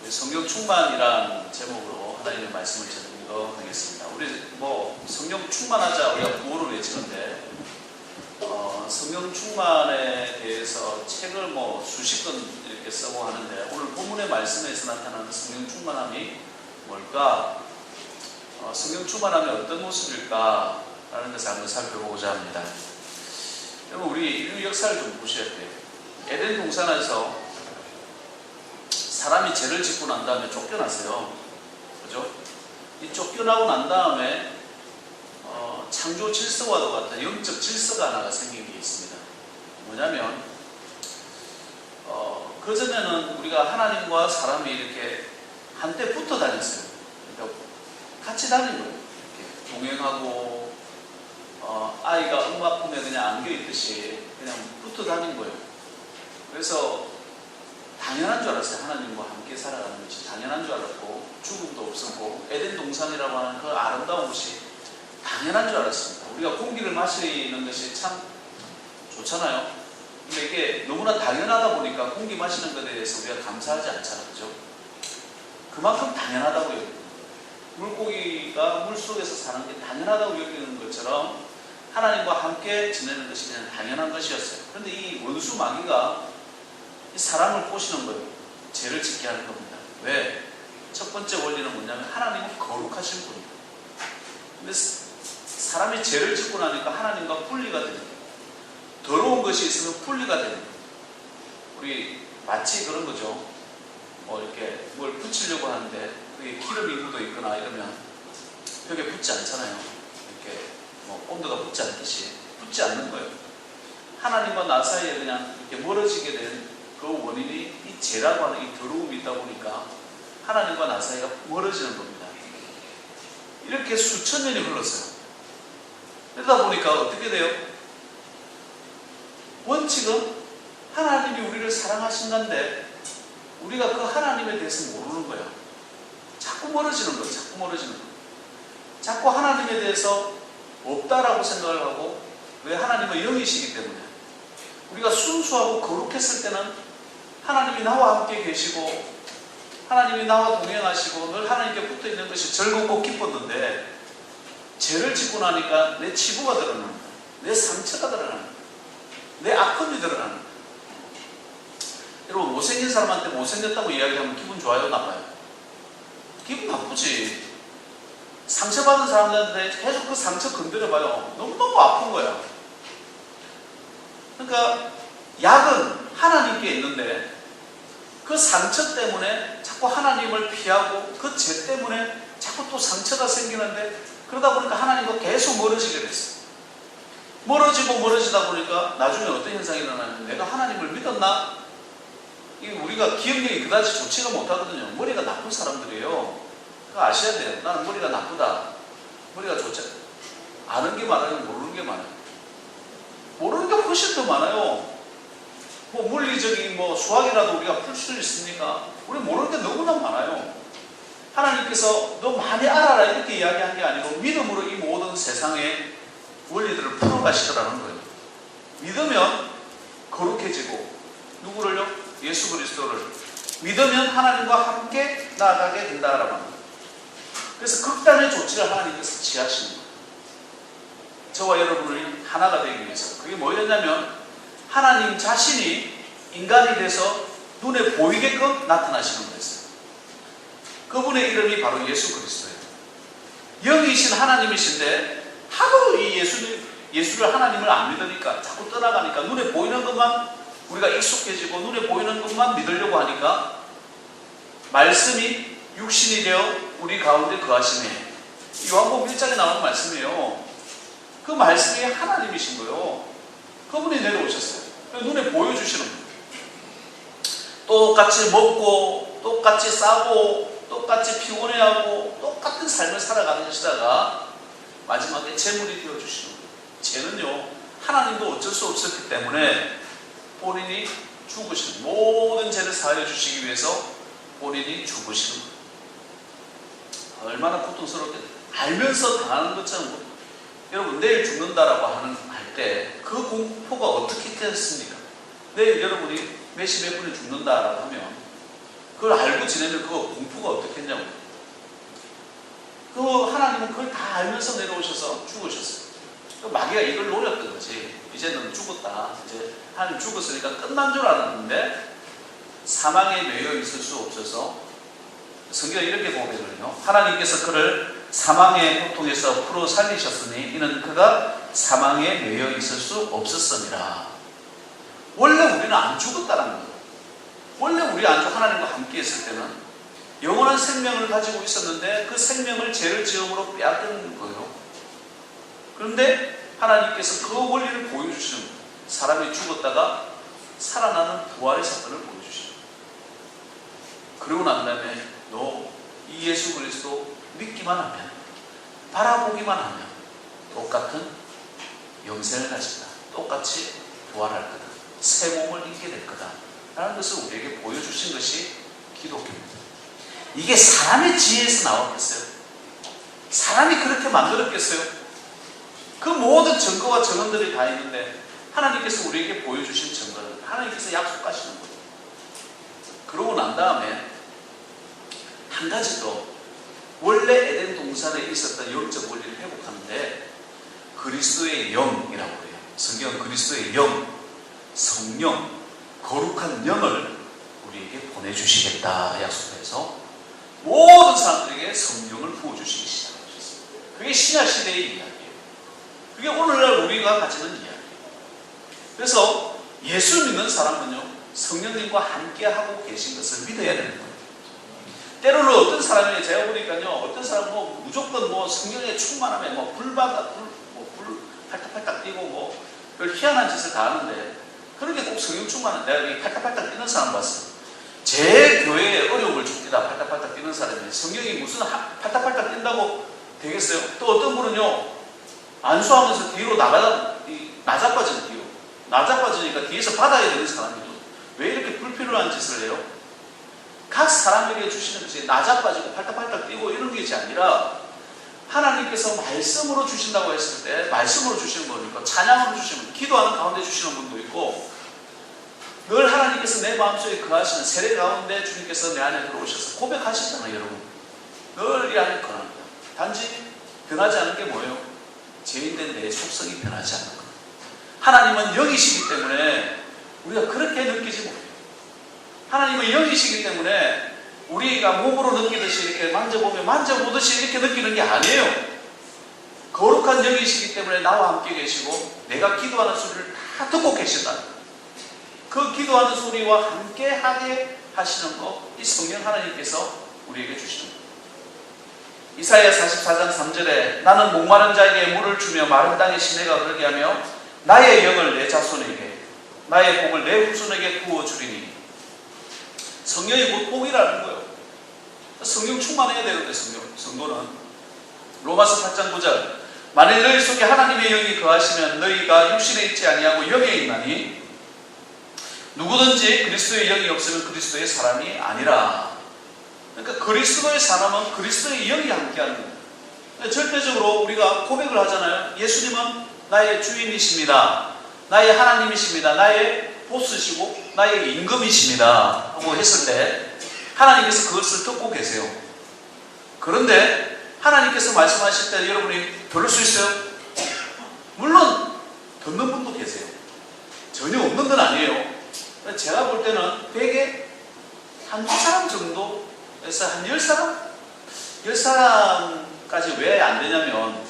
성령 충만이라는 제목으로 하나님의 말씀을 전하도록 하겠습니다. 우리 성령 충만하자 우리가 구호를 외치는데 성령 충만에 대해서 책을 수십 권 이렇게 쓰고 하는데 오늘 본문의 말씀에서 나타나는 성령 충만함이 뭘까? 성령 충만함이 어떤 모습일까? 라는 것을 한번 살펴보고자 합니다. 여러분 우리 인류 역사를 좀 보셔야 돼요. 에덴 동산에서 사람이 죄를 짓고 난 다음에 쫓겨났어요. 그죠? 이 쫓겨나고 난 다음에 창조 질서와도 같은 영적 질서가 하나가 생긴 게 있습니다. 뭐냐면 그전에는 우리가 하나님과 사람이 이렇게 한때 붙어 다녔어요. 그러니까 같이 다닌 거예요. 이렇게 동행하고 아이가 엄마 품에 그냥 안겨 있듯이 그냥 붙어 다닌 거예요. 그래서 당연한 줄 알았어요. 하나님과 함께 살아가는 것이 당연한 줄 알았고 죽음도 없었고 에덴 동산이라고 하는 그 아름다운 것이 당연한 줄 알았습니다. 우리가 공기를 마시는 것이 참 좋잖아요. 근데 이게 너무나 당연하다 보니까 공기 마시는 것에 대해서 우리가 감사하지 않잖아요. 그죠? 그만큼 당연하다고 여깁니다. 물고기가 물속에서 사는 게 당연하다고 여기는 것처럼 하나님과 함께 지내는 것이 그냥 당연한 것이었어요. 그런데 이 원수 마귀가 이 사람을 꼬시는 거예요. 죄를 짓게 하는 겁니다. 왜? 첫 번째 원리는 뭐냐면 하나님은 거룩하신 분이에요. 근데 사람이 죄를 짓고 나니까 하나님과 분리가 됩니다. 더러운 것이 있으면 분리가 됩니다. 우리 마치 그런 거죠. 이렇게 뭘 붙이려고 하는데 그게 기름이 묻어 있거나 이러면 벽에 붙지 않잖아요. 이렇게 온도가 붙지 않듯이 붙지 않는 거예요. 하나님과 나 사이에 그냥 이렇게 멀어지게 된 그 원인이 이 죄라고 하는 이 더러움이 있다 보니까 하나님과 나 사이가 멀어지는 겁니다. 이렇게 수천 년이 흘렀어요. 그러다 보니까 어떻게 돼요? 원칙은 하나님이 우리를 사랑하신다는데 우리가 그 하나님에 대해서 모르는 거야. 자꾸 멀어지는 거야. 자꾸 멀어지는 거야. 자꾸 하나님에 대해서 없다라고 생각을 하고 왜 하나님은 영이시기 때문에 우리가 순수하고 거룩했을 때는 하나님이 나와 함께 계시고 하나님이 나와 동행하시고 늘 하나님께 붙어 있는 것이 즐겁고 기뻤는데 죄를 짓고 나니까 내 치부가 드러납니다. 내 상처가 드러납니다. 내 아픔이 드러납니다. 여러분 못생긴 사람한테 못생겼다고 이야기하면 기분 좋아요? 나빠요? 기분 나쁘지. 상처받은 사람들한테 계속 그 상처 건드려봐요. 너무너무 아픈 거야. 그러니까 약은 하나님께 있는데 그 상처 때문에 자꾸 하나님을 피하고 그 죄 때문에 자꾸 또 상처가 생기는데 그러다 보니까 하나님과 계속 멀어지게 됐어요. 멀어지다 보니까 나중에 어떤 현상이 일어나면 내가 하나님을 믿었나? 이게 우리가 기억력이 그다지 좋지가 못하거든요. 머리가 나쁜 사람들이에요. 그거 아셔야 돼요. 나는 머리가 나쁘다. 머리가 좋지 아는 게 많아요? 모르는 게 많아요? 모르는 게 훨씬 더 많아요. 물리적인 수학이라도 우리가 풀 수 있습니까? 우리 모르는 게 너무나 많아요. 하나님께서 너 많이 알아라 이렇게 이야기한 게 아니고 믿음으로 이 모든 세상의 원리들을 풀어가시더라는 거예요. 믿으면 거룩해지고 누구를요? 예수 그리스도를 믿으면 하나님과 함께 나아가게 된다라고 합니다. 그래서 극단의 조치를 하나님께서 취하시는 거예요. 저와 여러분이 하나가 되기 위해서. 그게 뭐였냐면 하나님 자신이 인간이 돼서 눈에 보이게끔 나타나시는 거였어요. 그분의 이름이 바로 예수 그리스도예요. 영이신 하나님이신데 하도 이 예수를 하나님을 안 믿으니까 자꾸 떠나가니까 눈에 보이는 것만 우리가 익숙해지고 눈에 보이는 것만 믿으려고 하니까 말씀이 육신이 되어 우리 가운데 거하시네. 요한복음 1장에 나오는 말씀이에요. 그 말씀이 하나님이신 거예요. 그분이 내려오셨어요. 눈에 보여주시는 거예요. 똑같이 먹고 똑같이 싸고 똑같이 피곤해하고 똑같은 삶을 살아가시다가 마지막에 제물이 되어주시는 거예요. 죄는요 하나님도 어쩔 수 없었기 때문에 본인이 죽으시는 모든 죄를 사하여 주시기 위해서 본인이 죽으시는 거예요. 얼마나 고통스럽게 알면서 당하는 것처럼 여러분 내일 죽는다라고 할 때 그 공포가 어떻게 됐습니까? 내일 여러분이 몇시 몇 분에 죽는다라고 하면 그걸 알고 지내면 그거 공포가 어떻겠냐고. 그 하나님은 그걸 다 알면서 내려오셔서 죽으셨어요. 마귀가 이걸 노렸던 거지. 이제는 죽었다. 이제 하나님 죽었으니까 끝난 줄 알았는데 사망에 매여 있을 수 없어서 성경에 이렇게 고백을요. 하나님께서 그를 사망의 고통에서 풀어 살리셨으니 이는 그가 사망에 매여 있을 수 없었습니다. 원래 우리는 안 죽었다는 거예요. 원래 우리 하나님과 함께 있을 때는 영원한 생명을 가지고 있었는데 그 생명을 죄를 지음으로 빼앗는 거예요. 그런데 하나님께서 그 원리를 보여주시는 거예요. 사람이 죽었다가 살아나는 부활의 사건을 보여주시는 거예요. 그러고 난 다음에 너 이 예수 그리스도 믿기만 하면, 바라보기만 하면 똑같은 영생을 가진다. 똑같이 부활할 거다. 새 몸을 입게 될 거다. 라는 것을 우리에게 보여주신 것이 기독교입니다. 이게 사람의 지혜에서 나왔겠어요? 사람이 그렇게 만들었겠어요? 그 모든 증거와 증언들이 다 있는데 하나님께서 우리에게 보여주신 증거는 하나님께서 약속하시는 거예요. 그러고 난 다음에 한 가지 더, 원래 에덴 동산에 있었던 영적 원리를 회복하는데 그리스도의 영이라고 해요. 성경은 그리스도의 영, 성령, 거룩한 영을 우리에게 보내주시겠다 약속해서 모든 사람들에게 성령을 부어주시기 시작하셨어요. 그게 신약시대의 이야기예요. 그게 오늘날 우리가 가지는 이야기예요. 그래서 예수 믿는 사람은요, 성령님과 함께하고 계신 것을 믿어야 되는 거예요. 때로는 어떤 사람이, 제가 보니까요, 어떤 사람은 무조건 성령에 충만하면 불 팔딱팔딱 뛰고 별 희한한 짓을 다 하는데, 그렇게 꼭 성령 충만한, 내가 팔딱팔딱 뛰는 사람 봤어요. 제 교회에 어려움을 줍니다. 팔딱팔딱 뛰는 사람이. 성령이 무슨 팔딱팔딱 뛴다고 되겠어요? 또 어떤 분은요, 안수하면서 뒤로 나자빠지는 뒤로. 나자빠지니까 뒤에서 받아야 되는 사람이죠. 왜 이렇게 불필요한 짓을 해요? 각 사람에게 주시는 것이 나자빠지고 팔딱팔딱 뛰고 이런 것이 아니라 하나님께서 말씀으로 주신다고 했을 때 말씀으로 주시는 거니까 찬양으로 주시는 분, 기도하는 가운데 주시는 분도 있고, 늘 하나님께서 내 마음속에 거하시는 세례 가운데 주님께서 내 안에 들어오셔서 고백하시잖아요. 여러분 늘 이 안에 거합니다. 단지 변하지 않은 게 뭐예요? 죄인된 내 속성이 변하지 않는 거예요. 하나님은 영이시기 때문에 우리가 그렇게 느끼지 못해요. 하나님은 영이시기 때문에 우리가 몸으로 느끼듯이 이렇게 만져보듯이 이렇게 느끼는 게 아니에요. 거룩한 영이시기 때문에 나와 함께 계시고 내가 기도하는 소리를 다 듣고 계신다. 그 기도하는 소리와 함께 하게 하시는 것, 이 성령 하나님께서 우리에게 주시는 것. 이사야 44장 3절에 나는 목마른 자에게 물을 주며 마른 땅에 시내가 흐르게 하며 나의 영을 내 자손에게 나의 복을 내 후손에게 부어주리니. 성령이 곧 복이라는 거예요. 성령 충만해야 되는데 성도는. 로마서 8장 9절 만일 너희 속에 하나님의 영이 거하시면 너희가 육신에 있지 아니하고 영에 있나니 누구든지 그리스도의 영이 없으면 그리스도의 사람이 아니라. 그러니까 그리스도의 사람은 그리스도의 영이 함께하는 거예요. 절대적으로 우리가 고백을 하잖아요. 예수님은 나의 주인이십니다. 나의 하나님이십니다. 나의 보스시고 나의 임금이십니다 하고 했을 때 하나님께서 그것을 듣고 계세요. 그런데 하나님께서 말씀하실 때 여러분이 들을 수 있어요? 물론 듣는 분도 계세요. 전혀 없는 건 아니에요. 제가 볼 때는 되게 한두 사람 정도에서 한 10사람? 10사람까지 왜 안 되냐면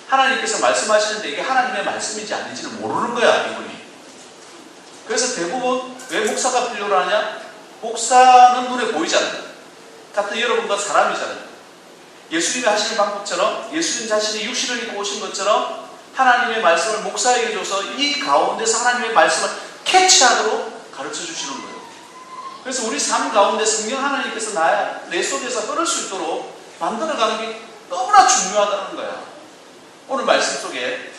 하나님께서 말씀하시는데 이게 하나님의 말씀인지 아닌지는 모르는 거야, 이분이. 그래서 대부분 왜 목사가 필요로 하냐? 목사는 눈에 보이잖아요. 같은 여러분과 사람이잖아요. 예수님이 하시는 방법처럼 예수님 자신이 육신을 입고 오신 것처럼 하나님의 말씀을 목사에게 줘서 이 가운데서 하나님의 말씀을 캐치하도록 가르쳐 주시는 거예요. 그래서 우리 삶 가운데 성령 하나님께서 내 속에서 흐를 수 있도록 만들어가는 게 너무나 중요하다는 거야. 오늘 말씀 속에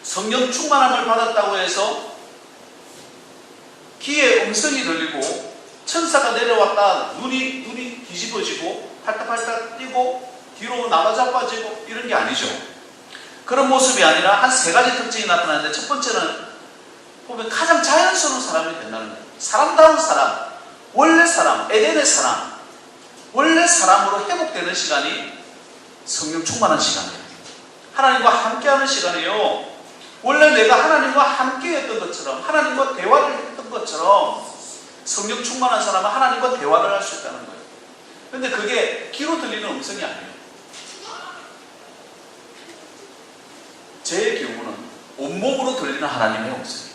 성령 충만함을 받았다고 해서 귀에 음성이 들리고 천사가 내려왔다 눈이 뒤집어지고 팔딱팔딱 뛰고 뒤로 나가자빠지고 이런 게 아니죠. 그런 모습이 아니라 한 세 가지 특징이 나타나는데, 첫 번째는 보면 가장 자연스러운 사람이 된다는 거예요. 사람다운 사람, 원래 사람, 에덴의 사람, 원래 사람으로 회복되는 시간이 성령 충만한 시간이에요. 하나님과 함께하는 시간이에요. 원래 내가 하나님과 함께했던 것처럼, 하나님과 대화를 했던 것처럼 성령 충만한 사람은 하나님과 대화를 할 수 있다는 거예요. 그런데 그게 귀로 들리는 음성이 아니에요. 제 경우는 온몸으로 들리는 하나님의 음성이에요.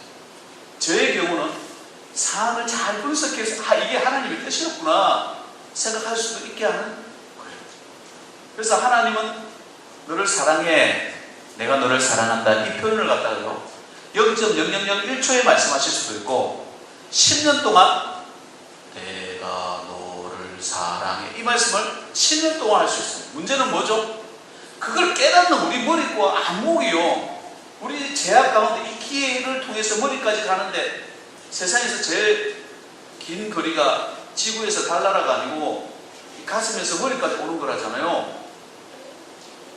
저의 경우는 상황을 잘 분석해서 이게 하나님의 뜻이었구나 생각할 수도 있게 하는 거예요. 그래서 하나님은 너를 사랑해, 내가 너를 사랑한다, 이 표현을 갖다가요 0.0001초에 말씀하실 수도 있고 10년 동안 내가 너를 사랑해, 이 말씀을 10년 동안 할 수 있어요. 문제는 뭐죠? 그걸 깨닫는 우리 머리과 안목이요, 우리 제약 가운데 이 기회를 통해서 머리까지 가는데, 세상에서 제일 긴 거리가 지구에서 달나라가 아니고 가슴에서 머리까지 오는 거라잖아요.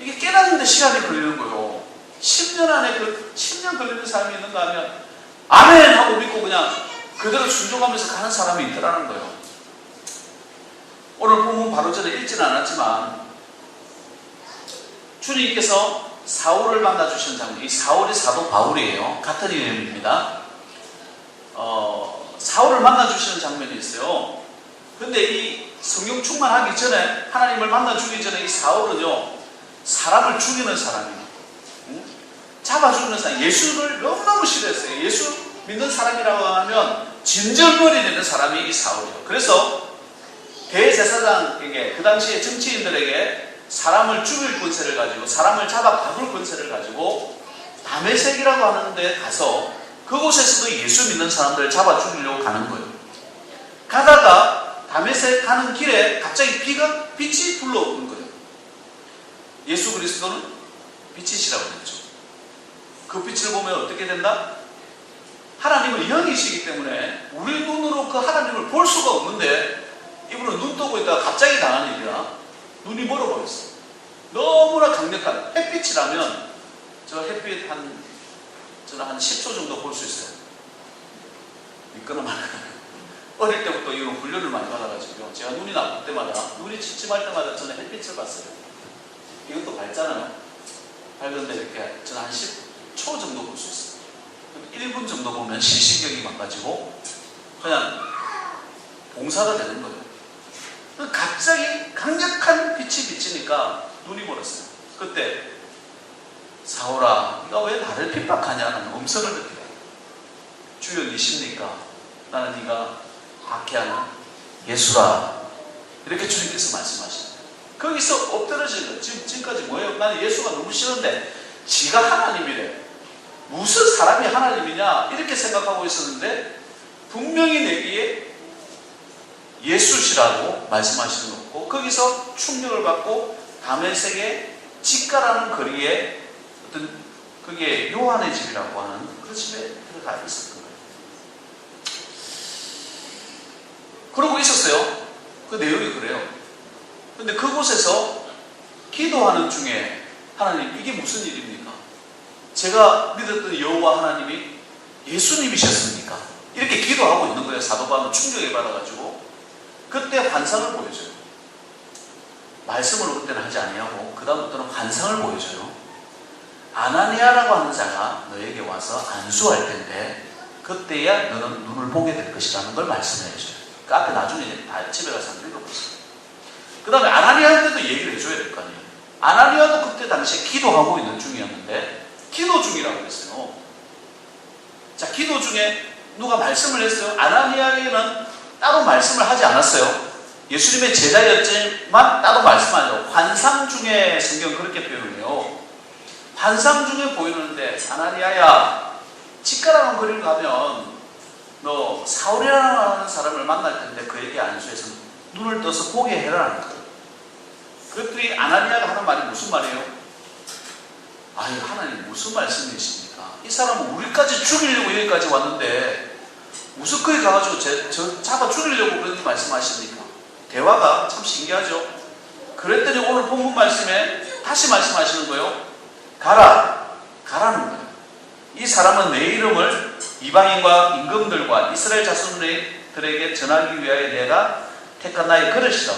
이게 깨닫는데 시간이 걸리는 거예요. 10년 안에 10년 걸리는 사람이 있는가 하면 아멘 하고 믿고 그냥 그대로 순종하면서 가는 사람이 있더라는 거예요. 오늘 본문 바로 전에 읽지는 않았지만 주님께서 사울을 만나주시는 장면, 이 사울이 사도 바울이에요. 같은 이름입니다. 사울을 만나주시는 장면이 있어요. 그런데 이 성령 충만하기 전에, 하나님을 만나주기 전에 이 사울은요, 사람을 죽이는 사람이에요. 잡아 죽이는 사람, 예수를 너무너무 싫어했어요. 예수 믿는 사람이라고 하면 진절머리 내는 사람이 이 사울이에요. 그래서 대제사장에게, 그 당시에 정치인들에게 사람을 죽일 권세를 가지고, 사람을 잡아 가둘 권세를 가지고 다메섹이라고 하는 데 가서 그곳에서도 예수 믿는 사람들을 잡아 죽이려고 가는 거예요. 가다가 다메섹 가는 길에 갑자기 빛이 불러오는 거예요. 예수 그리스도는 빛이시라고 했죠. 그 빛을 보면 어떻게 된다? 하나님은 영이시기 때문에 우리 눈으로 그 하나님을 볼 수가 없는데, 이분은 눈 뜨고 있다가 갑자기 당한 일이라 눈이 멀어버렸어요. 너무나 강력한 햇빛이라면 저 햇빛 저는 한 10초 정도 볼 수 있어요. 믿거나 말거나. 어릴 때부터 이런 훈련을 많이 받아가지고 제가 눈이 나쁠 때마다, 눈이 칙칙할 때마다 저는 햇빛을 봤어요. 이것도 밝잖아요. 밝은데 이렇게 저는 한 10초 정도 볼 수 있어요. 1분 정도 보면 시신경이 망가지고 그냥 봉사가 되는 거예요. 갑자기 강력한 빛이 비치니까 눈이 멀었어요. 그때 사울아, 네가 왜 나를 핍박하냐는 음성을 듣게 돼요. 주여 니십니까? 나는 네가 박해하는 예수라. 이렇게 주님께서 말씀하시는 거예요. 거기서 엎드러지는 거예요. 지금까지 뭐예요? 나는 예수가 너무 싫은데 지가 하나님이래, 무슨 사람이 하나님이냐, 이렇게 생각하고 있었는데 분명히 내기에 예수시라고 말씀하시는 거고, 거기서 충격을 받고 다메섹의 직가라는 거리에 어떤, 그게 요한의 집이라고 하는 그 집에 들어가 있었던 거예요. 그러고 있었어요. 그 내용이 그래요. 근데 그곳에서 기도하는 중에, 하나님 이게 무슨 일입니까? 제가 믿었던 여호와 하나님이 예수님이셨습니까? 이렇게 기도하고 있는 거예요. 사도 바울은 충격을 받아가지고. 그때 환상을 보여줘요. 말씀으로 그때는 하지 아니하고 그 다음부터는 환상을 보여줘요. 아나니아라고 하는 자가 너에게 와서 안수할 텐데 그때야 너는 눈을 보게 될 것이라는 걸 말씀해 줘요. 그 앞에 나중에 다 집에 가서 한번 읽어보세요. 그 다음에 아나니아한테도 얘기를 해줘야 될 거 아니에요. 아나니아도 그때 당시에 기도하고 있는 중이었는데, 기도 중이라고 했어요. 자, 기도 중에 누가 말씀을 했어요? 아나니아에게는 따로 말씀을 하지 않았어요. 예수님의 제자였지만 따로 말씀하죠. 환상 중에 성경 그렇게 표현을 해요. 환상 중에 보이는데, 아나니아야, 직가라는 거리를 가면 너 사울이라는 사람을 만날 텐데 그에게 안수해서 눈을 떠서 보게 해라는 거예요. 그랬더니 아나니아가 하는 말이 무슨 말이에요? 아유, 하나님 무슨 말씀이십니까? 이 사람은 우리까지 죽이려고 여기까지 왔는데 무슨 거기 가가지고 저 잡아 죽이려고 그런 말씀하십니까? 대화가 참 신기하죠. 그랬더니 오늘 본문 말씀에 다시 말씀하시는 거예요. 가라는 거예요. 이 사람은 내 이름을 이방인과 임금들과 이스라엘 자손들에게 들에게 전하기 위하여 내가 택한 나의 그릇이라.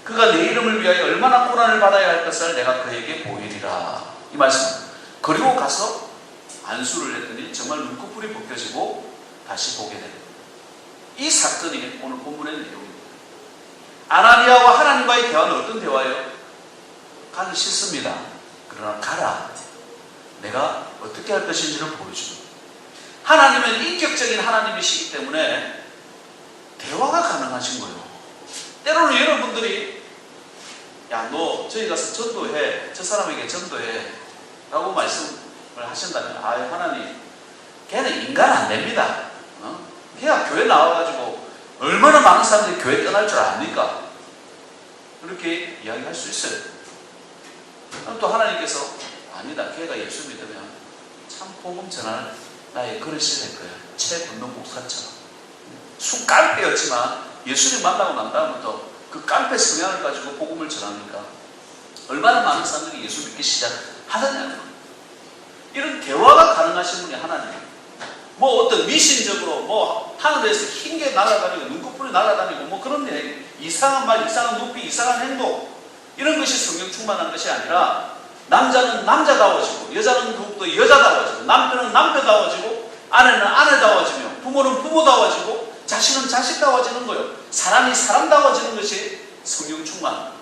그가 내 이름을 위하여 얼마나 고난을 받아야 할 것을 내가 그에게 보이리라. 이 말씀. 그리고 가서 안수를 했더니 정말 눈꺼풀이 벗겨지고 다시 보게 됩니다. 이 사건이 오늘 본문의 내용입니다. 아나니아와 하나님과의 대화는 어떤 대화예요? 가기 싫습니다. 그러나 가라. 내가 어떻게 할 것인지를 보여줍니다. 하나님은 인격적인 하나님이시기 때문에 대화가 가능하신 거예요. 때로는 여러분들이 야, 너 저기 가서 전도해. 저 사람에게 전도해. 라고 말씀을 하신다면 하나님, 걔는 인간 안 됩니다. 걔가 교회 나와가지고 얼마나 많은 사람들이 교회 떠날 줄 압니까? 그렇게 이야기할 수 있어요. 그럼 또 하나님께서 아니다. 걔가 예수 믿으면 참 복음 전할 나의 그릇이 될 거야. 채분동 목사처럼. 쑥깡패였지만 예수님 만나고 난 다음부터 그 깡패 성향을 가지고 복음을 전하니까 얼마나 많은 사람들이 예수 믿기 시작하느냐는 거예요. 이런 대화가 가능하신 분이 하나님. 뭐 어떤 미신적으로 뭐 하늘에서 흰 게 날아다니고 눈꺼풀이 날아다니고 뭐 그런 얘기, 이상한 말, 이상한 높이, 이상한 행동, 이런 것이 성령 충만한 것이 아니라 남자는 남자다워지고 여자는 더욱더 여자다워지고 남편은 남편다워지고 아내는 아내다워지며 부모는 부모다워지고 자식은 자식다워지는 거예요. 사람이 사람다워지는 것이 성령 충만.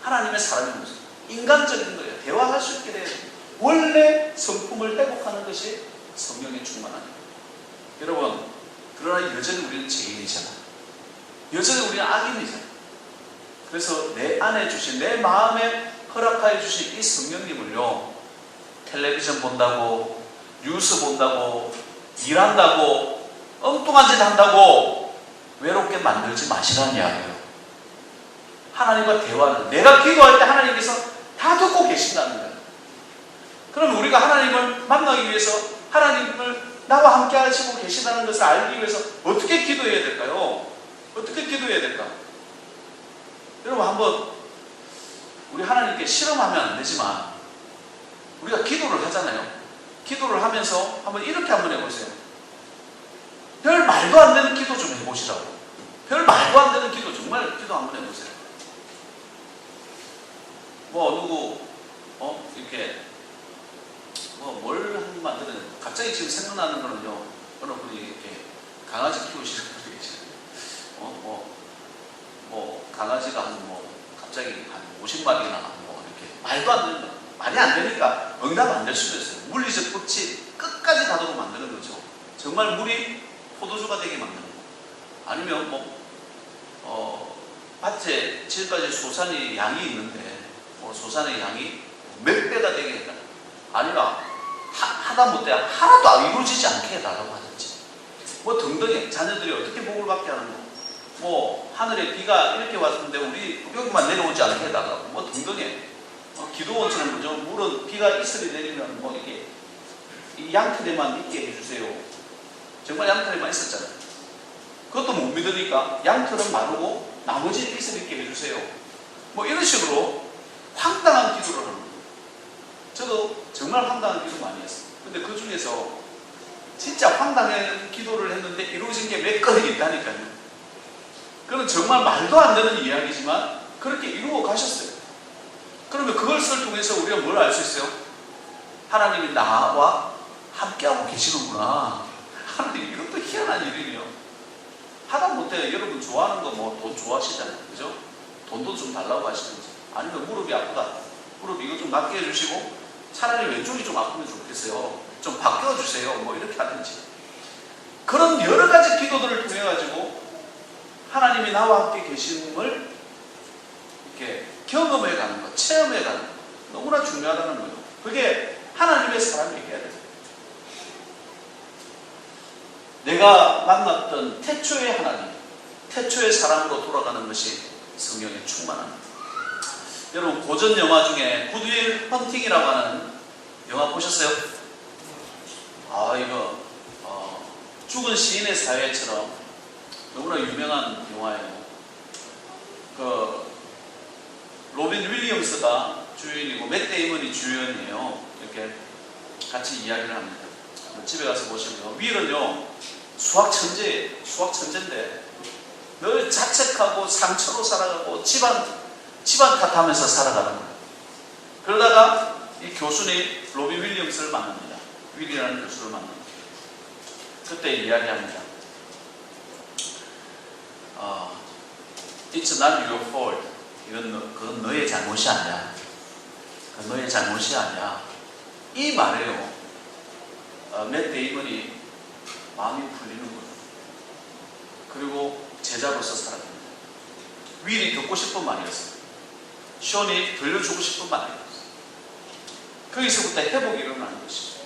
하나님의 사람의 모습. 인간적인 거예요. 대화할 수 있게 돼요. 원래 성품을 회복하는 것이 성령의 충만함. 여러분, 그러나 여전히 우리는 죄인이잖아. 여전히 우리는 악인이잖아. 그래서 내 안에 주신, 내 마음에 허락하여 주신 이 성령님을요, 텔레비전 본다고, 뉴스 본다고, 일한다고, 엉뚱한 짓 한다고 외롭게 만들지 마시라는 이야기예요. 하나님과 대화는, 내가 기도할 때 하나님께서 다 듣고 계신다는 거예요. 그럼 우리가 하나님을 만나기 위해서, 하나님을 나와 함께 하시고 계시다는 것을 알기 위해서 어떻게 기도해야 될까요? 어떻게 기도해야 될까? 여러분, 한번 우리 하나님께 실험하면 안 되지만 우리가 기도를 하잖아요. 기도를 하면서 한번 이렇게 한번 해보세요. 별 말도 안 되는 기도 좀 해보시라고. 별 말도 안 되는 기도, 정말 기도 한번 해보세요. 뭐 누구 이렇게 뭘 한번 만드는, 갑자기 지금 생각나는 거는요, 어느 분이 이렇게 강아지 키우시는 분이 계시잖아요. 강아지가 갑자기 한 50마리나 이렇게 말도 안 되는 거, 말이 안 되니까 응답 안 될 수도 있어요. 물리적 법칙 끝까지 가도록 만드는 거죠. 정말 물이 포도주가 되게 만드는 거. 아니면 밭에 지금까지 소산이 양이 있는데 소산의 양이 몇 배가 되게 해달라. 아니라 하다못해 하나도 이루어지지 않게 해달라고 하든지 등등의 자녀들이 어떻게 복을 받게 하는 거, 하늘에 비가 이렇게 왔는데 우리 여기만 내려오지 않게 해달라고 등등의 기도원처럼 그죠. 물은 비가 이슬이 내리면 이게 이 양털에만 있게 해주세요. 정말 양털에만 있었잖아요. 그것도 못 믿으니까 양털은 마르고 나머지 이슬 있게 해주세요. 이런 식으로 황당한 기도를 하는 거예요. 저도 정말 황당한 기도 많이 했어요. 근데 그 중에서 진짜 황당한 기도를 했는데 이루어진 게 몇 건이 있다니까요. 그건 정말 말도 안 되는 이야기지만 그렇게 이루어 가셨어요. 그러면 그것을 통해서 우리가 뭘 알 수 있어요? 하나님이 나와 함께하고 계시는구나. 하나님, 이것도 희한한 일이네요. 하다못해 여러분 좋아하는 거 돈 좋아하시잖아요. 그죠? 돈도 좀 달라고 하시는 거죠. 아니면 무릎이 아프다. 무릎 이거 좀 낫게 해주시고 차라리 왼쪽이 좀 아프면 좋겠어요. 좀 바뀌어주세요. 이렇게 하든지. 그런 여러 가지 기도들을 통해 가지고 하나님이 나와 함께 계심을 이렇게 경험해 가는 것, 체험해 가는 것, 너무나 중요하다는 거예요. 그게 하나님의 사람에게 해야 돼요. 내가 만났던 태초의 하나님, 태초의 사람으로 돌아가는 것이 성령의 충만함입니다. 여러분, 고전 영화 중에 굿윌 헌팅이라고 하는 영화 보셨어요? 이거 죽은 시인의 사회처럼 너무나 유명한 영화예요. 로빈 윌리엄스가 주연이고 맷 데이먼이 주연이에요. 이렇게 같이 이야기를 합니다. 집에 가서 보시면 윌은요 수학 천재예요. 수학 천재인데 늘 자책하고 상처로 살아가고 집안 탓하면서 살아가는 거예요. 그러다가 이 교수님 로비 윌리엄스를 만납니다. 윌리라는 교수를 만납니다. 그때 이야기합니다. It's not your fault. 그건 너의 잘못이 아니야. 그건 너의 잘못이 아니야. 이 말에요. 맷 데이먼이 마음이 풀리는 거예요. 그리고 제자로서 살아갑니다. 윌이 듣고 싶은 말이었어요. 션이 들려주고 싶은 말이었어요. 거기서부터 회복이 일어나는 것이죠.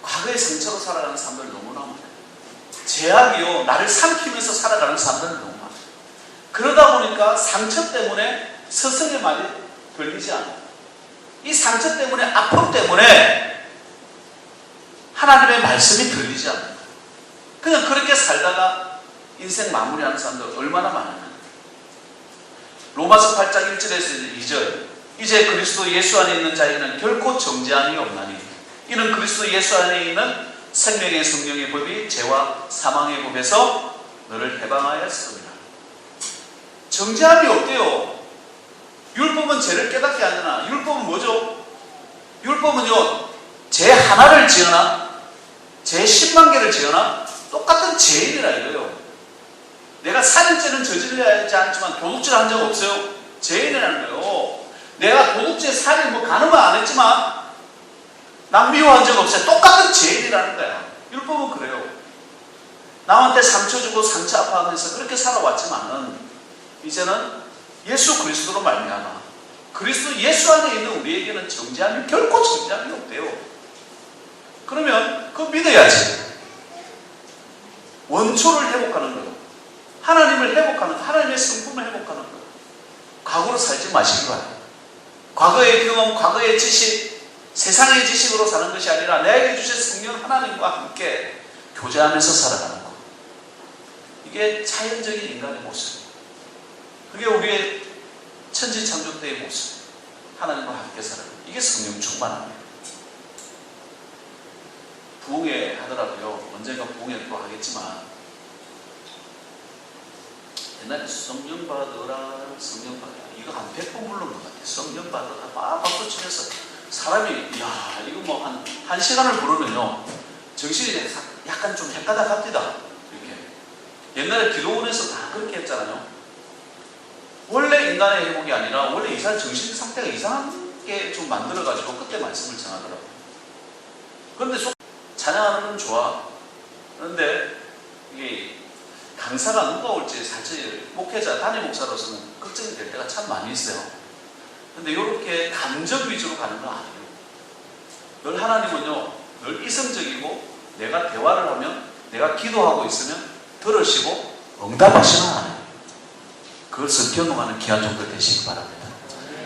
과거의 상처로 살아가는 사람들 너무나 많아요. 제약이요, 나를 삼키면서 살아가는 사람들은 너무 많아요. 그러다 보니까 상처 때문에 스승의 말이 들리지 않아요. 이 상처 때문에, 아픔 때문에 하나님의 말씀이 들리지 않아요. 그냥 그렇게 살다가 인생 마무리하는 사람들 얼마나 많으면 로마서 8장 1절에서 2절 이제 그리스도 예수 안에 있는 자에게는 결코 정죄함이 없나니 이는 그리스도 예수 안에 있는 생명의 성령의 법이 죄와 사망의 법에서 너를 해방하였습니다. 정죄함이 없대요. 율법은 죄를 깨닫게 하느나 율법은 뭐죠? 율법은요, 죄 하나를 지으나 죄 10만 개를 지으나 똑같은 죄인이라 이거예요. 내가 살인죄는 저질러야 하지 않지만 도둑질 한 적 없어요. 죄인이라는 거예요. 내가 도둑질, 살인, 간음은 안 했지만 남 미워한 적 없어요. 똑같은 죄인이라는 거야. 율법은 그래요. 남한테 상처 주고 상처 아파하면서 그렇게 살아왔지만은 이제는 예수 그리스도로 말미암아 그리스도 예수 안에 있는 우리에게는 정죄함이 결코 정죄함이 없대요. 그러면 그거 믿어야지. 원초를 회복하는 거예요. 하나님을 회복하는, 하나님의 성품을 회복하는 거예요. 과거로 살지 마시기 바랍니다. 과거의 경험, 과거의 지식, 세상의 지식으로 사는 것이 아니라 내게 주신 성령 하나님과 함께 교제하면서 살아가는 것. 이게 자연적인 인간의 모습입니다. 그게 우리의 천지창조 때의 모습. 하나님과 함께 살아가는 것. 이게 성령 충만합니다. 부흥회 하더라고요. 언젠가 부흥회 또 하겠지만 옛날에 성령 받으라, 성령 받으라. 이거 한 100번 부른 것 같아요. 성령 받으라. 막 박수 치면서 사람이, 이야, 이거 뭐 한 시간을 부르면요. 정신이 약간 좀 헷가닥합니다. 이렇게. 옛날에 기도원에서 다 그렇게 했잖아요. 원래 인간의 회복이 아니라 원래 이 사람 정신 상태가 이상하게 좀 만들어가지고 그때 말씀을 전하더라고요. 그런데 찬양하는 건 좋아. 그런데 이게 강사가 누가 올지 사실 목회자, 담임 목사로서는 걱정이 될 때가 참 많이 있어요. 근데 이렇게 감정 위주로 가는 건 아니에요. 늘 하나님은요, 늘 이성적이고 내가 대화를 하면, 내가 기도하고 있으면 들으시고 응답하시는 하나님. 그것을 경험하는 귀한 종들 되시기 바랍니다.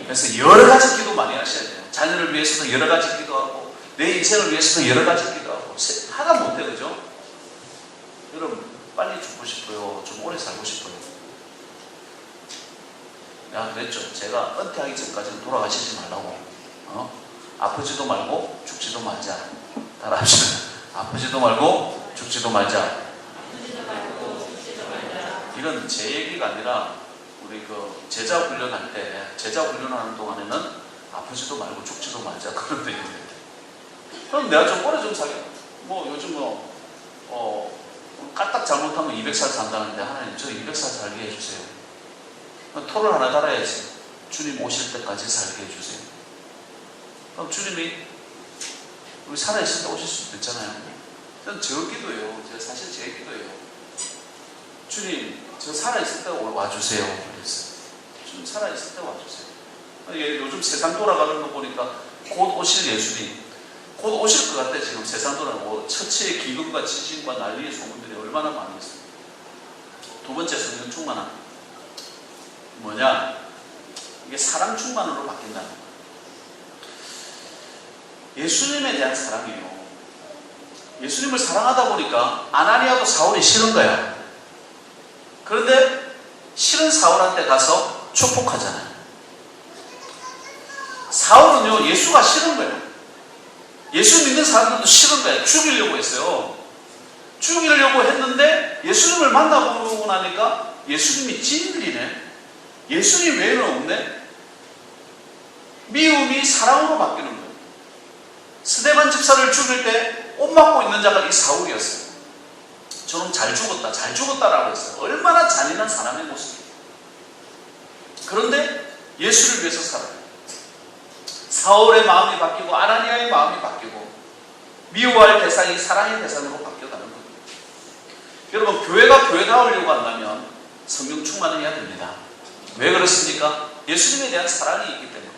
그래서 여러 가지 기도 많이 하셔야 돼요. 자녀를 위해서도 여러 가지 기도하고 내 인생을 위해서도 여러 가지 기도하고 하다 못해, 그죠? 여러분 빨리 죽고 싶어요? 좀 오래 살고 싶어요? 내가 그랬죠. 제가 은퇴하기 전까지는 돌아가시지 말라고. 아프지도 말고 죽지도 말자. 따라합시다. 아프지도 말고 죽지도 말자. 이건 제 얘기가 아니라 우리 그 제자 훈련할 때, 제자 훈련하는 동안에는 아프지도 말고 죽지도 말자. 그런 얘기인데. 그럼 내가 좀 오래 좀 살게. 요즘 까딱 잘못하면 200살 산다는데 하나님 저 200살 살게 해주세요. 토를 하나 달아야지. 주님 오실 때까지 살게 해주세요. 그럼 주님이 우리 살아있을 때 오실 수도 있잖아요. 저는 저 기도예요. 사실 제 기도예요. 주님 저 살아있을 때 와주세요. 그랬어요. 주님 살아있을 때 와주세요. 요즘 세상 돌아가는 거 보니까 곧 오실 예수님 곧 오실 것 같아. 지금 세상 돌아가고 처치의 기근과 지진과 난리의 소문들이 얼마나 많이 있어요. 두 번째 성령 충만함 뭐냐? 이게 사랑 충만으로 바뀐다는 거예요. 예수님에 대한 사랑이에요. 예수님을 사랑하다 보니까 아나니아도 사울이 싫은 거야. 그런데 싫은 사울한테 가서 축복하잖아요. 사울은요, 예수가 싫은 거예요. 예수 믿는 사람들도 싫은 거예요. 죽이려고 했어요. 죽이려고 했는데 예수님을 만나보고 나니까 예수님이 진리네. 예수님 외에는 없네. 미움이 사랑으로 바뀌는 거예요. 스데반 집사를 죽일 때 옷 맞고 있는 자가 이 사울이었어요. 저놈 잘 죽었다, 잘 죽었다라고 했어요. 얼마나 잔인한 사람의 모습이에요. 그런데 예수를 위해서 살아요. 사울의 마음이 바뀌고 아나니아의 마음이 바뀌고 미워할 대상이 사랑의 대상으로 바뀌어가는 거예요. 여러분, 교회가 교회다우려고 한다면 성령 충만을 해야 됩니다. 왜 그렇습니까? 예수님에 대한 사랑이 있기 때문에.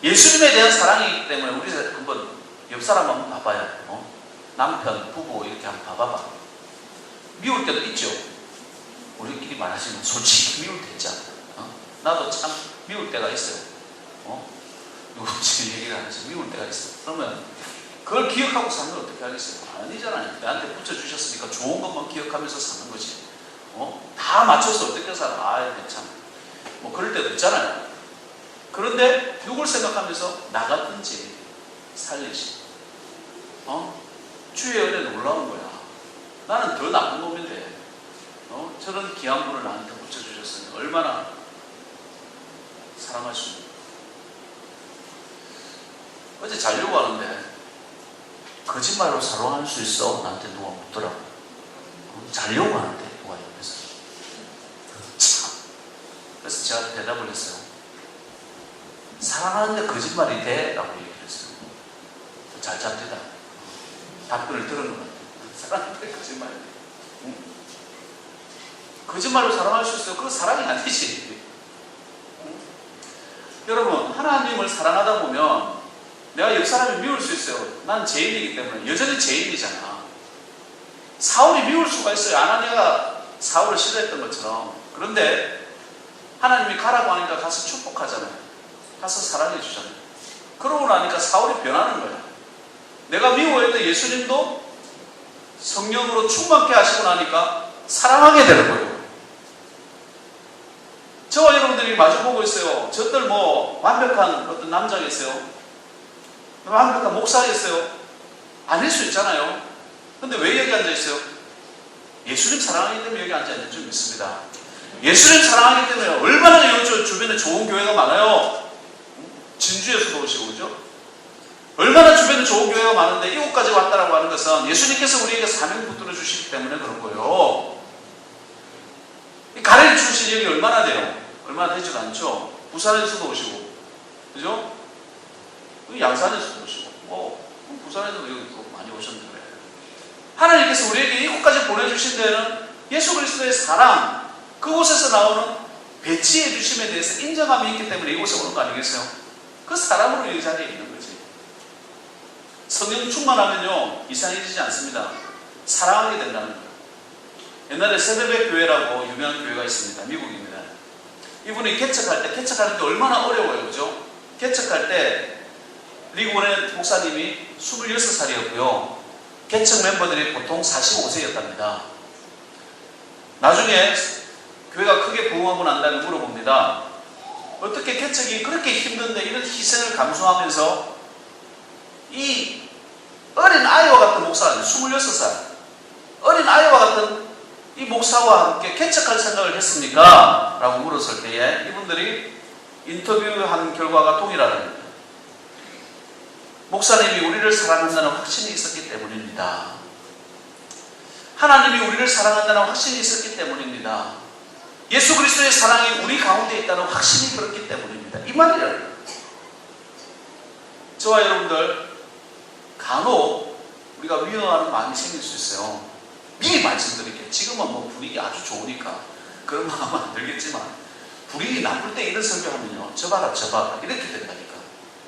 예수님에 대한 사랑이 있기 때문에 우리 한번 옆 사람 한번 봐봐요. 남편, 부부 이렇게 한번 봐봐봐. 미울 때도 있죠. 우리끼리 말하시면 솔직히 미울 때 있잖아. 나도 참 미울 때가 있어요. 누구지 얘기를 하면서 미울 때가 있어. 그러면 그걸 기억하고 사는 건 어떻게 하겠어요? 아니잖아요. 내한테 붙여주셨으니까 좋은 것만 기억하면서 사는 거지. 다 맞춰서 어떻게 살아? 아, 참. 뭐 그럴 때도 있잖아요. 그런데 누굴 생각하면서 나 같은지 살리시. 주의 은혜 놀라운 거야. 나는 더 나쁜 놈인데 저런 귀한 분을 나한테 붙여주셨으니 얼마나 사랑할 수 있는. 어제 자려고 하는데 거짓말로 사랑할 수 있어? 나한테 누가 묻더라고. 자려고 하는데 누가 옆에서. 참. 그래서 제가 대답을 했어요. 사랑하는데 거짓말이 돼? 라고 얘기를 했어요. 잘 잡니다. 답변을 들은 것 같아요. 사랑하는데 거짓말이 돼. 거짓말로 사랑할 수 있어요? 그건 사랑이 아니지. 여러분, 하나님을 사랑하다 보면 내가 옆 사람이 미울 수 있어요. 난 죄인이기 때문에. 여전히 죄인이잖아. 사울이 미울 수가 있어요. 아나니아가 사울을 싫어했던 것처럼. 그런데 하나님이 가라고 하니까 가서 축복하잖아요. 가서 사랑해 주잖아요. 그러고 나니까 사울이 변하는 거야. 내가 미워했던 예수님도 성령으로 충만케 하시고 나니까 사랑하게 되는 거예요. 저와 여러분들이 마주보고 있어요. 저들 뭐 완벽한 어떤 남자겠어요? 완벽한 목사겠어요? 아닐 수 있잖아요. 근데 왜 여기 앉아있어요? 예수님 사랑하기 때문에 여기 앉아있는 줄 믿습니다. 예수님 사랑하기 때문에 얼마나 요 주변에 좋은 교회가 많아요. 진주에서도 오시고 그죠? 얼마나 주변에 좋은 교회가 많은데 이곳까지 왔다라고 하는 것은 예수님께서 우리에게 사명 붙들어 주시기 때문에 그런 거예요. 이 가래리 출신 여기 얼마나 돼요? 얼마나 되지도 않죠? 부산에서도 오시고 그죠? 양산에서도 오시고 부산에서도 여기 또 많이 오셨는데 하나님께서 우리에게 이곳까지 보내주신 데는 예수 그리스도의 사랑, 그곳에서 나오는 배치해 주심에 대해서 인정함이 있기 때문에 이곳에 오는 거 아니겠어요? 그 사랑으로 이 자리에 있는 거지. 성령 충만하면요 이상해지지 않습니다. 사랑하게 된다는 거예요. 옛날에 세베베 교회라고 유명한 교회가 있습니다. 미국입니다. 이분이 개척하는 게 얼마나 어려워요. 그죠? 개척할 때 리그원의 목사님이 26살이었고요. 개척 멤버들이 보통 45세였답니다. 나중에 교회가 크게 부흥하고 난 다음에 물어봅니다. 어떻게 개척이 그렇게 힘든데 이런 희생을 감수하면서 이 어린 아이와 같은 목사는 26살 어린 아이와 같은 이 목사와 함께 개척할 생각을 했습니까? 라고 물었을 때에 이분들이 인터뷰한 결과가 동일하답니다. 목사님이 우리를 사랑한다는 확신이 있었기 때문입니다. 하나님이 우리를 사랑한다는 확신이 있었기 때문입니다. 예수 그리스도의 사랑이 우리 가운데 있다는 확신이 그렇기 때문입니다. 이 말이에요. 저와 여러분들 간혹 우리가 위험하는 마음이 생길 수 있어요. 미리 말씀드릴게요. 지금은 뭐 분위기 아주 좋으니까 그런 마음은 안 들겠지만 분위기 나쁠 때 이런 설교하면요. 저 봐라 이렇게 된다니까.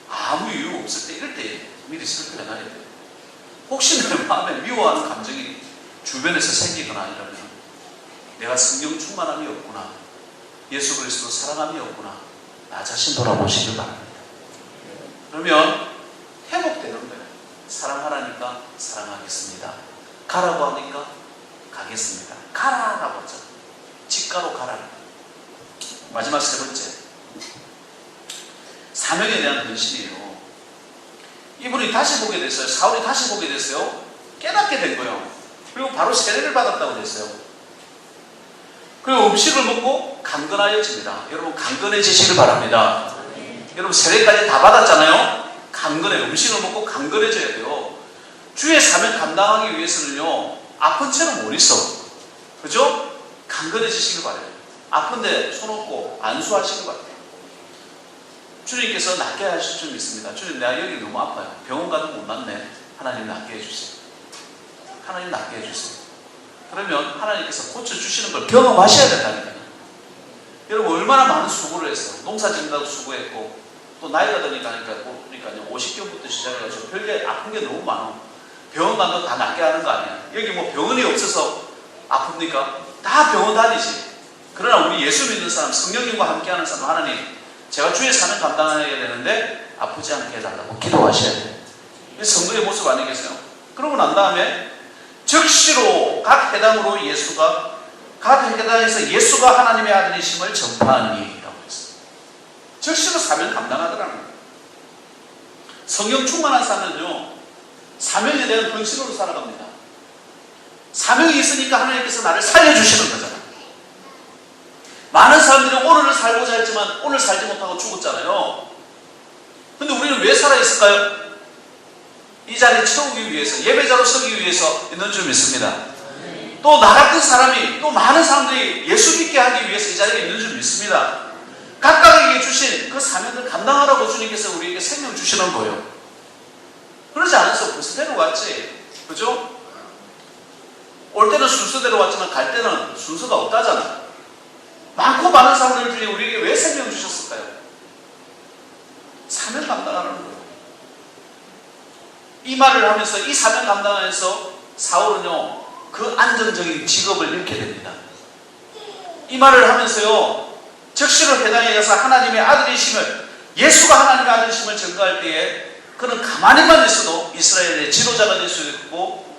아무 이유 없을 때 이럴 때 미리 설교해놔야 돼요. 혹시 내 마음에 미워하는 감정이 주변에서 생기거나 이러면 내가 성령 충만함이 없구나, 예수 그리스도 사랑함이 없구나, 나 자신 돌아보시길 바랍니다. 그러면 회복되는 거예요. 사랑하라니까 사랑하겠습니다. 가라고 하니까 가겠습니다. 가라라고 하죠. 직가로 가라. 마지막 세 번째, 사명에 대한 헌신이에요. 이분이 다시 보게 됐어요. 사울이 다시 보게 됐어요. 깨닫게 된 거예요. 그리고 바로 세례를 받았다고 그랬어요. 그리고 음식을 먹고 강건하여집니다. 여러분 강건해지시길 바랍니다. 여러분 세례까지 다 받았잖아요. 강건해, 음식을 먹고 강건해져야 돼요. 주의 사명 감당하기 위해서는요, 아픈 채는 못 있어. 그죠? 강건해지시길 바래요. 아픈데 손 얹고 안수하시길 바래요. 주님께서 낫게 하실 줄 믿습니다. 주님, 내가 여기 너무 아파요. 병원 가도 못 낫네. 하나님 낫게 해주세요. 하나님 낫게 해주세요. 그러면 하나님께서 고쳐주시는 걸 경험하셔야 된다니까요. 여러분 얼마나 많은 수고를 했어요. 농사 짓는다고 수고했고, 또 나이가 드니까요 50견부터 시작해가지고 별게 아픈 게 너무 많아. 병원 가도 다 낫게 하는 거 아니야. 여기 뭐 병원이 없어서 아픕니까? 다 병원 다니지. 그러나 우리 예수 믿는 사람, 성령님과 함께하는 사람, 하나님 제가 주의 사명 감당해야 되는데 아프지 않게 해달라고 기도하셔야 돼요. 이게 성도의 모습 아니겠어요? 그러고 난 다음에 즉시로 각 회당으로 각 회당에서 예수가 하나님의 아들이심을 전파하니라고 했어요. 즉시로 사명 감당하더라는 거예요. 성령 충만한 사람은요, 사명에 대한 헌신으로 살아갑니다. 사명이 있으니까 하나님께서 나를 살려주시는 거잖아요. 많은 사람들이 오늘을 살고자 했지만 오늘 살지 못하고 죽었잖아요. 근데 우리는 왜 살아있을까요? 이 자리에 채우기 위해서, 예배자로 서기 위해서 있는 줄 믿습니다. 또 나 같은 사람이, 또 많은 사람들이 예수 믿게 하기 위해서 이 자리에 있는 줄 믿습니다. 각각에게 주신 그 사명을 감당하라고 주님께서 우리에게 생명 주시는 거예요. 그러지 않아서 벌써대로 왔지. 그죠? 올 때는 순서대로 왔지만 갈 때는 순서가 없다잖아. 많고 많은 사람들 중에 우리에게 왜 생명 주셨을까요? 사명 감당하는 거예요. 이 말을 하면서, 이 사명 감당하면서 사울은요, 그 안정적인 직업을 잃게 됩니다. 이 말을 하면서요, 즉시로 회당에 가서 하나님의 아들이심을, 예수가 하나님의 아들이심을 증거할 때에 그는 가만히만 있어도 이스라엘의 지도자가 될 수 있고,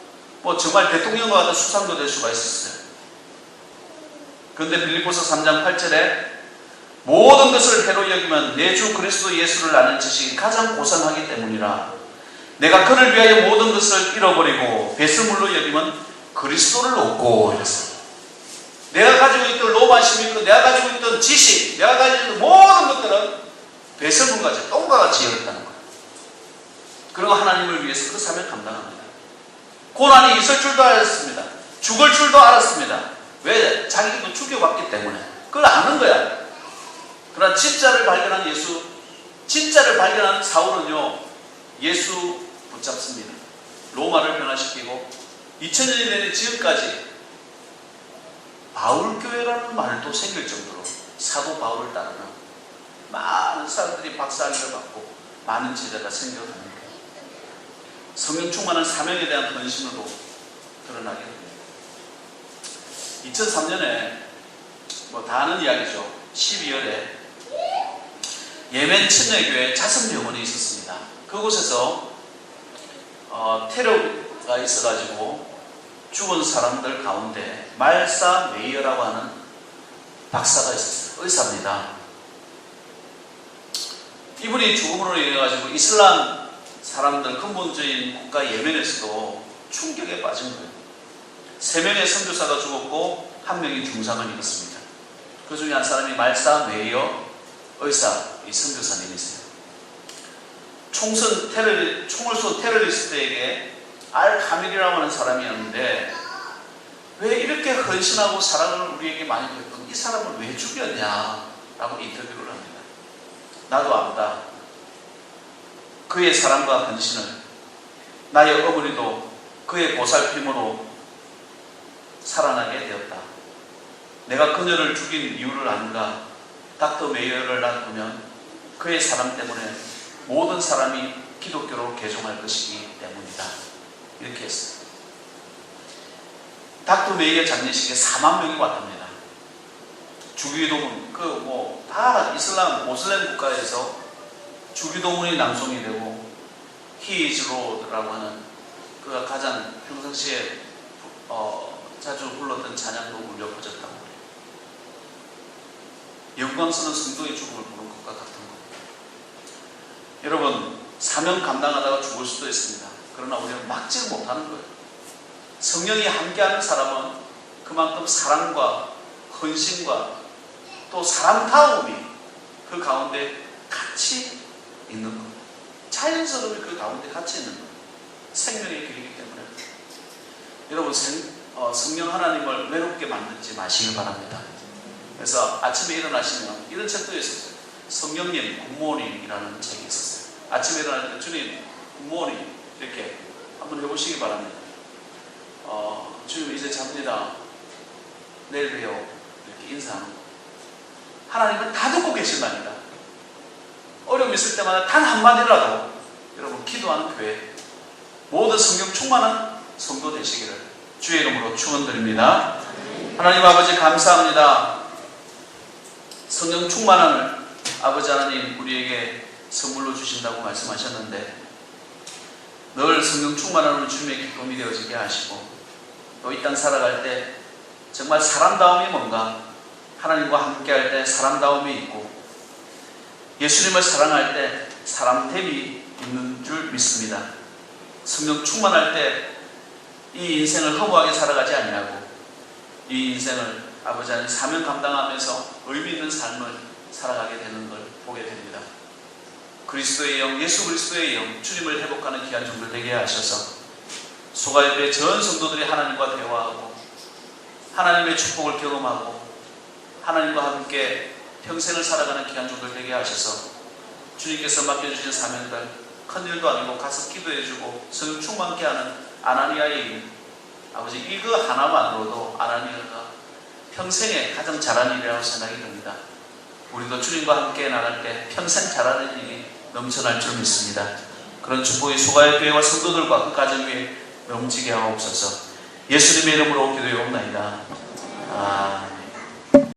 뭐 정말 대통령과 같은 수상도 될 수가 있었어요. 그런데 빌립보서 3장 8절에 모든 것을 해로 여기면 내 주 그리스도 예수를 아는 지식이 가장 고상하기 때문이라. 내가 그를 위하여 모든 것을 잃어버리고 배설물로 여기면 그리스도를 얻고 이랬어요. 내가 가지고 있던 로마심이 있고, 내가 가지고 있던 지식, 내가 가지고 있던 모든 것들은 배설물같이 똥과 같이 여겼다는 거예요. 그리고 하나님을 위해서 그 사명을 감당합니다. 고난이 있을 줄도 알았습니다. 죽을 줄도 알았습니다. 왜? 자기도 죽여봤기 때문에. 그걸 아는 거야. 그러나 진짜를 발견한 사울은요, 예수 붙잡습니다. 로마를 변화시키고 2000년이 되는 지금까지 바울교회라는 말도 생길 정도로 사도 바울을 따르는 많은 사람들이 박사학위를 받고 많은 제자가 생겨갑니다. 성령 충만한 사명에 대한 헌신으로 드러나게 됩니다. 2003년에 뭐 다 아는 이야기죠. 12월에 예멘 침례교회 자선병원이 있었습니다. 그곳에서 테러가 있어가지고 죽은 사람들 가운데 말사 메이어라고 하는 박사가 있었어요. 의사입니다. 이분이 죽음으로 인해가지고 이슬람 사람들 근본적인 국가 예멘에서도 충격에 빠진 거예요. 3명의 선교사가 죽었고 1명이 중상을 입었습니다. 그 중에 한 사람이 말사 메이어 의사, 이 선교사님이세요. 총을 쏜 테러리스트에게 알-카밀이라고 하는 사람이었는데, 왜 이렇게 헌신하고 사랑을 우리에게 많이 보였던 이 사람을 왜 죽였냐라고 인터뷰를 합니다. 나도 안다. 그의 사랑과 헌신을, 나의 어머니도 그의 보살핌으로 살아나게 되었다. 내가 그녀를 죽인 이유를 아는가? 닥터 메이어를 놔두면 그의 사랑 때문에 모든 사람이 기독교로 개종할 것이기 때문이다. 이렇게 했어요. 닥터 메이어 장례식에 4만 명이 왔답니다. 주기도문, 다 이슬람, 모슬렘 국가에서 주기도문이 낭송이 되고, He is Lord라고 하는 그가 가장 평상시에 자주 불렀던 찬양도 울려 퍼졌다고 해요. 영광스러운 성도의 죽음을 보는 것과 같은 겁니다. 여러분, 사명 감당하다가 죽을 수도 있습니다. 그러나 우리는 막지를 못하는 거예요. 성령이 함께하는 사람은 그만큼 사랑과 헌신과 또 사람다움이 그 가운데 같이 있는 겁니다. 자연스러움이 그 가운데 같이 있는 겁니다. 생명의 길이기 때문에 여러분 성령 하나님을 외롭게 만들지 마시길 바랍니다. 그래서 아침에 일어나시면 이런 책도 있었어요. 성령님 굿모닝이라는 책이 있었어요. 아침에 일어날 때 주님 굿모닝 이렇게 한번 해보시기 바랍니다. 주님 이제 잡니다. 내일 봬요. 이렇게 인사하는 거. 하나님은 다 듣고 계신답니다. 어려움이 있을 때마다 단 한마디라도 여러분 기도하는 교회, 모든 성령 충만한 성도 되시기를 주의 이름으로 축원드립니다. 하나님 아버지 감사합니다. 성령 충만함을 아버지 하나님 우리에게 선물로 주신다고 말씀하셨는데 늘 성령 충만함을 주님의 기쁨이 되어지게 하시고 또 이 땅 살아갈 때 정말 사람다움이 뭔가 하나님과 함께할 때 사람다움이 있고 예수님을 사랑할 때 사람됨이 있는 줄 믿습니다. 성령 충만할 때 이 인생을 허무하게 살아가지 아니하고 이 인생을 아버지 하나님 사명 감당하면서 의미 있는 삶을 살아가게 되는 걸 보게 됩니다. 그리스도의 영, 예수 그리스도의 영, 주님을 회복하는 귀한 종들 되게 하셔서 소가협회 전 성도들이 하나님과 대화하고 하나님의 축복을 경험하고 하나님과 함께 평생을 살아가는 귀한 종들 되게 하셔서 주님께서 맡겨주신 사명들 큰 일도 아니고 가서 기도해주고 성령 충만케 하는 아나니아의 일, 아버지 이거 하나만으로도 아나니아가 평생에 가장 잘하는 일이라고 생각이 듭니다. 우리도 주님과 함께 나갈 때 평생 잘하는 일이 넘쳐날 줄 믿습니다. 그런 축복이 소가협교회와 성도들과 그 가정 위에 넘치게 하옵소서. 예수님의 이름으로 기도해옵나이다.